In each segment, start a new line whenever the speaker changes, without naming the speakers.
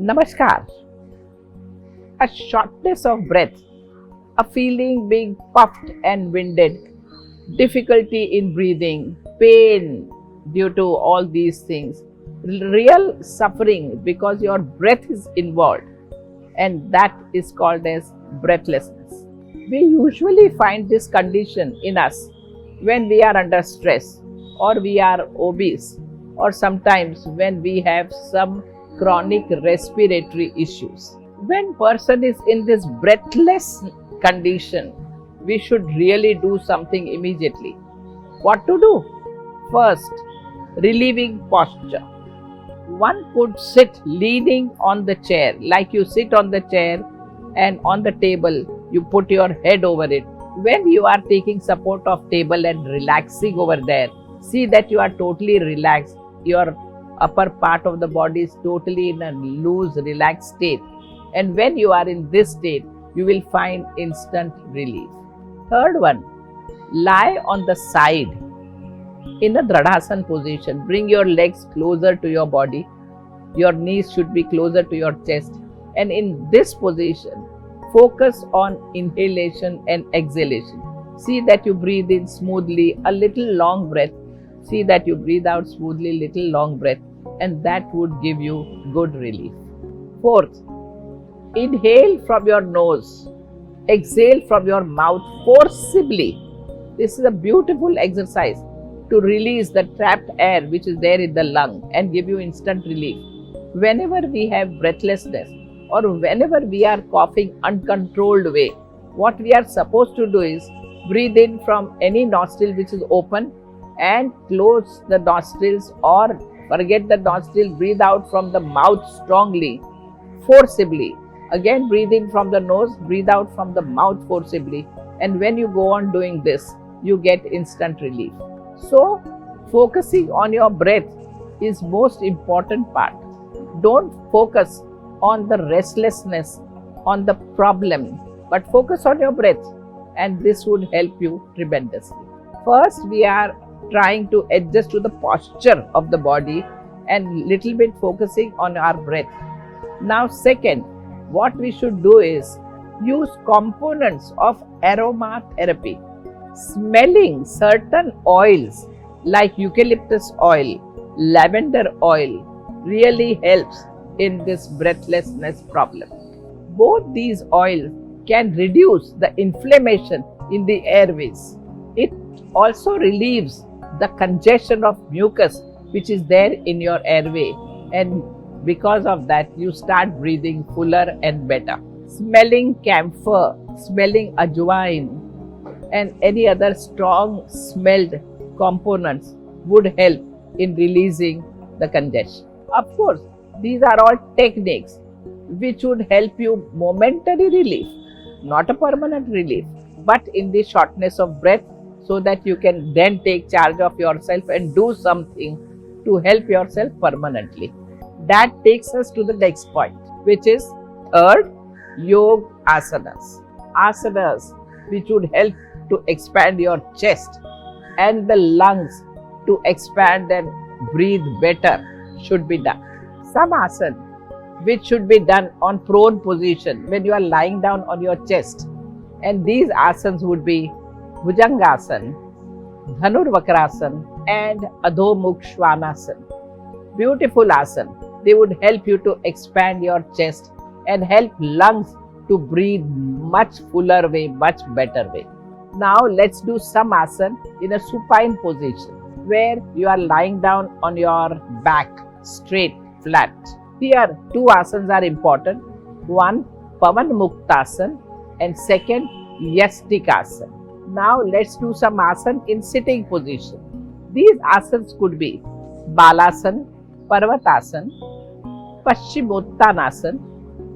Namaskar. A shortness of breath, a feeling being puffed and winded, difficulty in breathing, pain due to all these things, real suffering because your breath is involved, and that is called as breathlessness. We usually find this condition in us when we are under stress, or we are obese, or sometimes when we have some chronic respiratory issues. When person is in this breathless condition, we should really do something immediately. What to do? First, relieving posture. One could sit leaning on the chair, like you sit on the chair and on the table you put your head over it. When you are taking support of table and relaxing over there, see that you are totally relaxed. Your upper part of the body is totally in a loose, relaxed state. And when you are in this state, you will find instant relief. Third one, lie on the side in a Dradhasana position. Bring your legs closer to your body. Your knees should be closer to your chest. And in this position, focus on inhalation and exhalation. See that you breathe in smoothly, a little long breath. See that you breathe out smoothly, little long breath, and that would give you good relief. Fourth, inhale from your nose, exhale from your mouth forcibly. This is a beautiful exercise to release the trapped air which is there in the lung and give you instant relief. Whenever we have breathlessness or whenever we are coughing uncontrolled way, what we are supposed to do is breathe in from any nostril which is open and close the nostrils, or forget the nostril, breathe out from the mouth strongly, forcibly. Again breathe in from the nose, breathe out from the mouth forcibly, and when you go on doing this, you get instant relief. So, focusing on your breath is most important part. Don't focus on the restlessness, on the problem, but focus on your breath, and this would help you tremendously. First, we are trying to adjust to the posture of the body and little bit focusing on our breath. Now, second, what we should do is use components of aromatherapy. Smelling certain oils like eucalyptus oil, lavender oil really helps in this breathlessness problem. Both these oils can reduce the inflammation in the airways. It also relieves the congestion of mucus which is there in your airway, and because of that you start breathing fuller and better. Smelling camphor, smelling ajwain and any other strong smelled components would help in releasing the congestion. Of course, these are all techniques which would help you momentary relief, not a permanent relief, but in the shortness of breath, so that you can then take charge of yourself and do something to help yourself permanently. That takes us to the next point, which is third, yoga asanas. Asanas which would help to expand your chest and the lungs to expand and breathe better should be done. Some asana which should be done on prone position when you are lying down on your chest, and these asanas would be Bhujangasana, Dhanurvakrasana and Adho Mukha Svanasana. Beautiful asana. They would help you to expand your chest and help lungs to breathe much fuller way, much better way. Now let's do some asana in a supine position where you are lying down on your back, straight, flat. Here two asanas are important. One, Pavan Muktasana, and second, Yastikasana. Now let's do some asana in sitting position. These asanas could be Balasana, Parvatasana, Paschimottanasana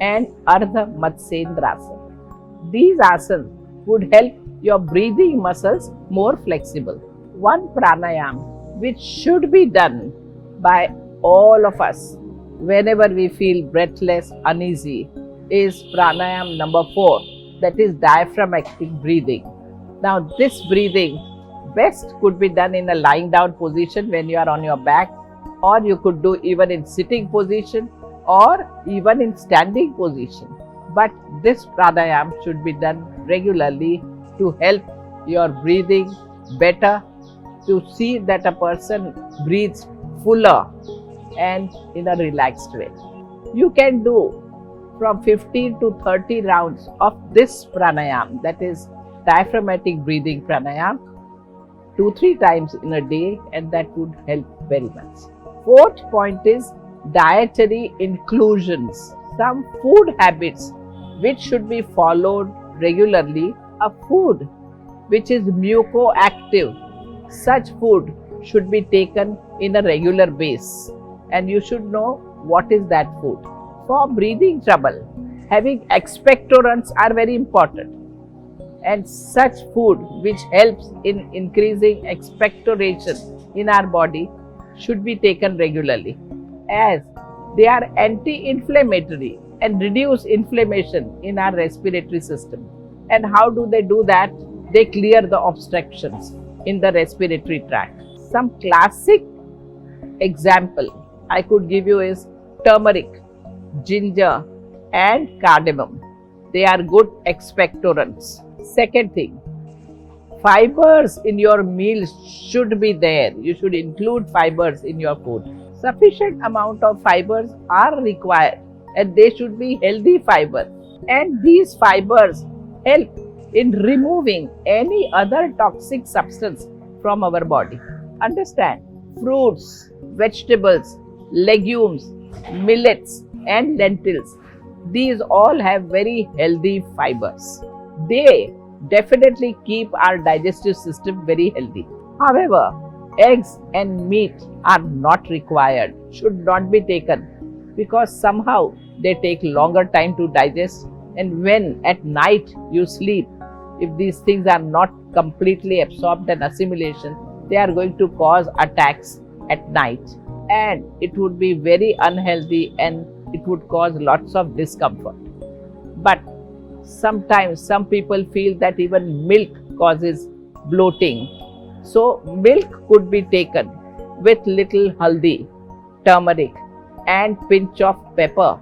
and Ardha Matsyendrasana. These asanas would help your breathing muscles more flexible. One pranayam which should be done by all of us whenever we feel breathless, uneasy, is pranayam number 4, that is diaphragmatic breathing. Now this breathing best could be done in a lying down position when you are on your back, or you could do even in sitting position, or even in standing position. But this pranayam should be done regularly to help your breathing better, to see that a person breathes fuller and in a relaxed way. You can do from 15 to 30 rounds of this pranayam, that is diaphragmatic breathing pranayam, 2-3 times in a day, and that would help very much. Fourth point is dietary inclusions. Some food habits which should be followed regularly. A food which is mucoactive, such food should be taken in a regular base, and you should know what is that food. For breathing trouble, having expectorants are very important, and such food which helps in increasing expectoration in our body should be taken regularly, as they are anti-inflammatory and reduce inflammation in our respiratory system. And how do they do that? They clear the obstructions in the respiratory tract. Some classic example I could give you is turmeric, ginger and cardamom. They are good expectorants. Second thing, fibers in your meals should be there. You should include fibers in your food. Sufficient amount of fibers are required, and they should be healthy fibers. And these fibers help in removing any other toxic substance from our body. Understand? Fruits, vegetables, legumes, millets and lentils, these all have very healthy fibers. They definitely keep our digestive system very healthy. However, eggs and meat are not required, should not be taken, because somehow they take longer time to digest, and when at night you sleep, if these things are not completely absorbed and assimilation, they are going to cause attacks at night, and it would be very unhealthy and it would cause lots of discomfort. But sometimes some people feel that even milk causes bloating. So milk could be taken with little haldi, turmeric and pinch of pepper,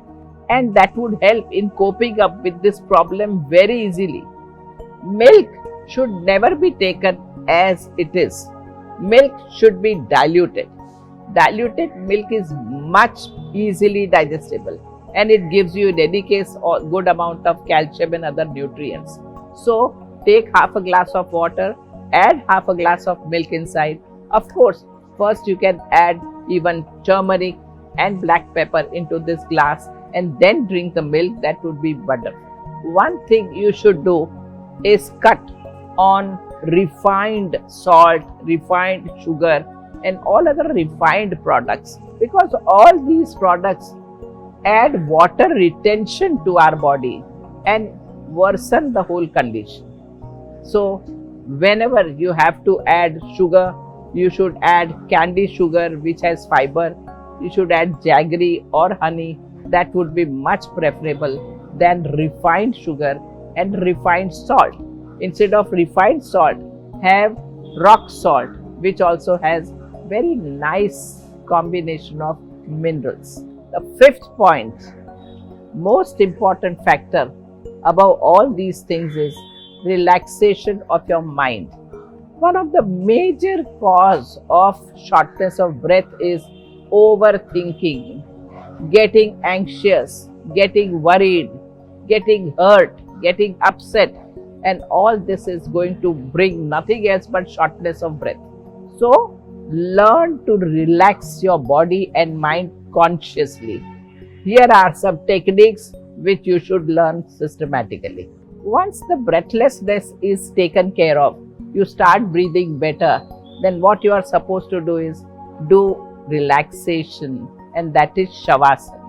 and that would help in coping up with this problem very easily. Milk should never be taken as it is. Milk should be diluted. Diluted milk is much easily digestible, and it gives you in any case a good amount of calcium and other nutrients. So take half a glass of water, add half a glass of milk inside. Of course, first you can add even turmeric and black pepper into this glass and then drink the milk. That would be wonderful. One thing you should do is cut on refined salt, refined sugar and all other refined products, because all these products add water retention to our body and worsen the whole condition. So whenever you have to add sugar, you should add candy sugar which has fiber. You should add jaggery or honey. That would be much preferable than refined sugar and refined salt. Instead of refined salt, have rock salt, which also has very nice combination of minerals. The fifth point, most important factor above all these things, is relaxation of your mind. One of the major cause of shortness of breath is overthinking, getting anxious, getting worried, getting hurt, getting upset, and all this is going to bring nothing else but shortness of breath. So learn to relax your body and mind consciously. Here are some techniques which you should learn systematically. Once the breathlessness is taken care of, you start breathing better, then what you are supposed to do is do relaxation, and that is Shavasana.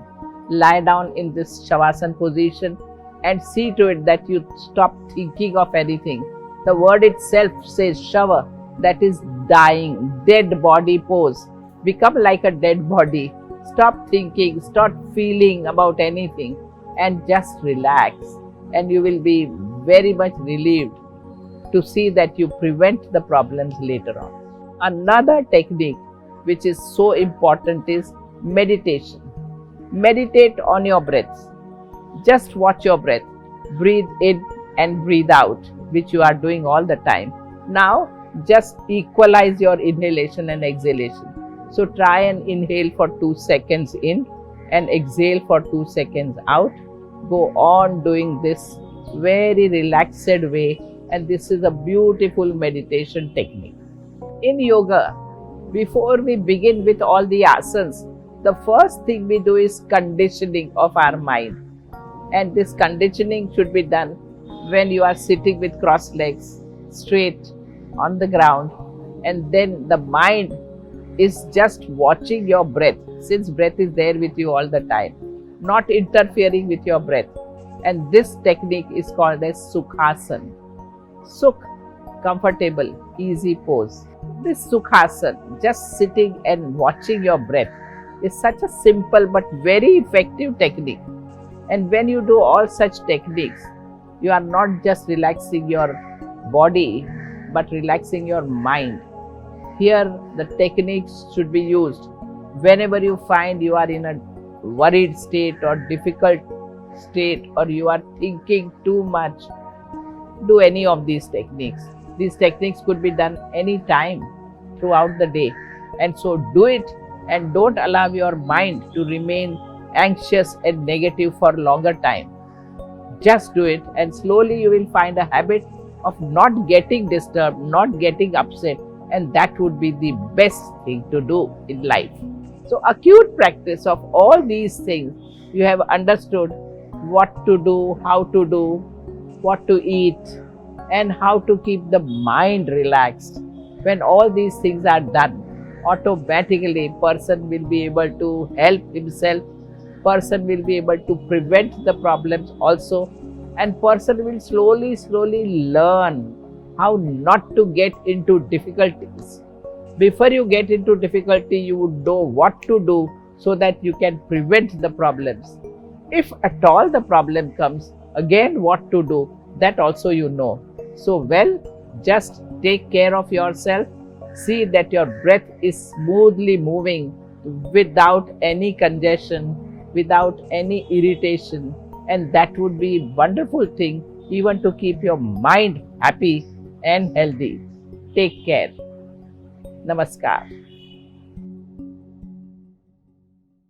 Lie down in this Shavasana position and see to it that you stop thinking of anything. The word itself says Shava, that is dying, dead body pose. Become like a dead body. Stop thinking, stop feeling about anything and just relax, and you will be very much relieved to see that you prevent the problems later on. Another technique which is so important is meditation. Meditate on your breaths. Just watch your breath. Breathe in and breathe out, which you are doing all the time. Now, just equalize your inhalation and exhalation. So, try and inhale for 2 seconds in and exhale for 2 seconds out. Go on doing this very relaxed way, and this is a beautiful meditation technique. In yoga, before we begin with all the asanas, the first thing we do is conditioning of our mind. And this conditioning should be done when you are sitting with crossed legs, straight on the ground, and then the mind is just watching your breath, since breath is there with you all the time, not interfering with your breath. And this technique is called as Sukhasana. Sukh, comfortable, easy pose. This Sukhasana, just sitting and watching your breath, is such a simple but very effective technique. And when you do all such techniques, you are not just relaxing your body, but relaxing your mind. Here, the techniques should be used whenever you find you are in a worried state or difficult state, or you are thinking too much. Do any of these techniques. These techniques could be done any time throughout the day. And so do it, and don't allow your mind to remain anxious and negative for longer time. Just do it, and slowly you will find a habit of not getting disturbed, not getting upset, and that would be the best thing to do in life. So acute practice of all these things, you have understood what to do, how to do, what to eat, and how to keep the mind relaxed. When all these things are done, automatically person will be able to help himself, person will be able to prevent the problems also, and person will slowly learn how not to get into difficulties. Before you get into difficulty, you would know what to do so that you can prevent the problems. If at all the problem comes, again what to do, that also you know. So well, just take care of yourself. See that your breath is smoothly moving without any congestion, without any irritation, and that would be a wonderful thing even to keep your mind happy and healthy. Take care. Namaskar.